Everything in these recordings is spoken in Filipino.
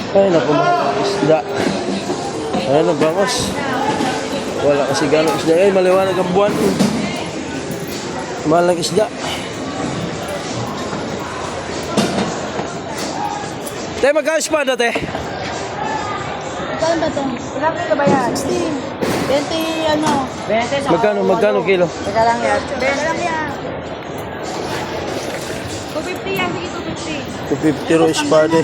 Ay, naku, isda. Ay, bangos. Wala kasi gano'ng isda. Ay, maliwanag ang buwan. Mahal ng isda. Te, magkano espada, te? Magkano ba ito? Ilang kilo ba yan? 16. 20 ano? 20 sa Magkano kilo? Teka lang yan. Teka lang yan. 250 yan. Sige, 250. 250 ro espada.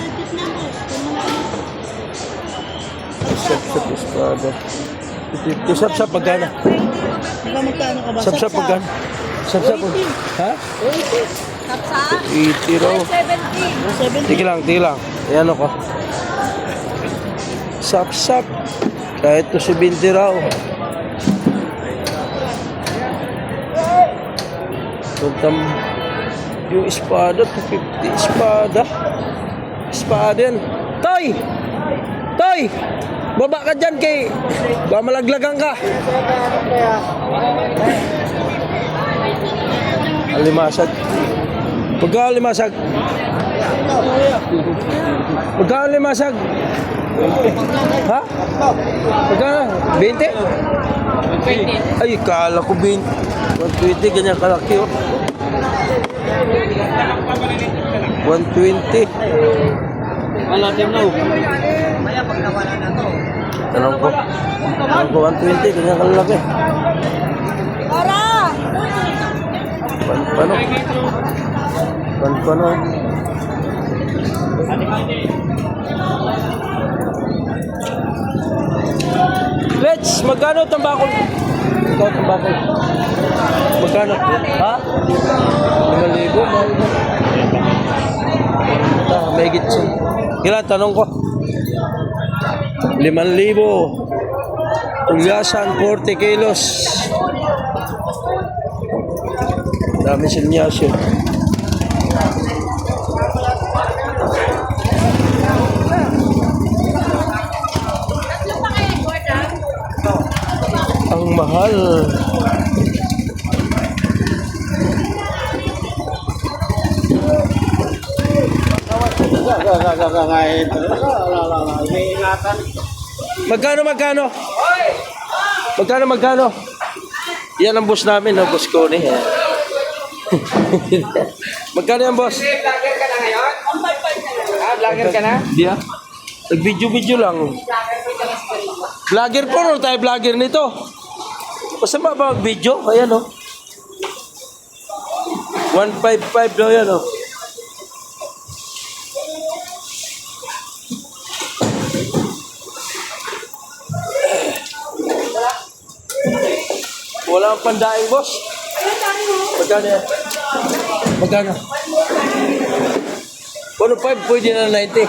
Sap-sap espada. 250. Sap-sap magkano? Magkano ka ba? Sap-sap magkano? Sap-sap. Ha? 80. Kapsa? 80 ro. 70. Tige lang. Ayan ako. Sap-sap. Kahit to 70 raw. Tuntam yung espada, 250 espada. Espada yan. Toy! Toy! Baba ka dyan kay... Ba malaglagan ka. Alimasag. Magkano limasag? Magkano limasag? Ha? Magkano? 20? 20. Ay, kala ko 20. 120, ganyan kalaki oh. 120. Wala din no. Tanong ko 120, ganyan kalaki. Ora! Pano? Let's, magkano tambakol? Ikaw tambakol. Magkano? Ha? 5,000? May gitso. Kailan, tanong ko. 5,000. Tulyasan, 40 kilos. Dami silyasyon. Ang mahal. Magkano? Magkano? Yan ang boss namin, no? Boss ko ni. Magkano yan, boss? Vlogger ka na ngayon? Vlogger ka na? Di ah. Nag-video lang. Vlogger po, no? Tayo vlogger nito. Basta ba mag-video? Ayan, no? 155 daw yan, no? Wala ang pandaing, boss. Magkano yan? Magkano? 105, pwede na 90.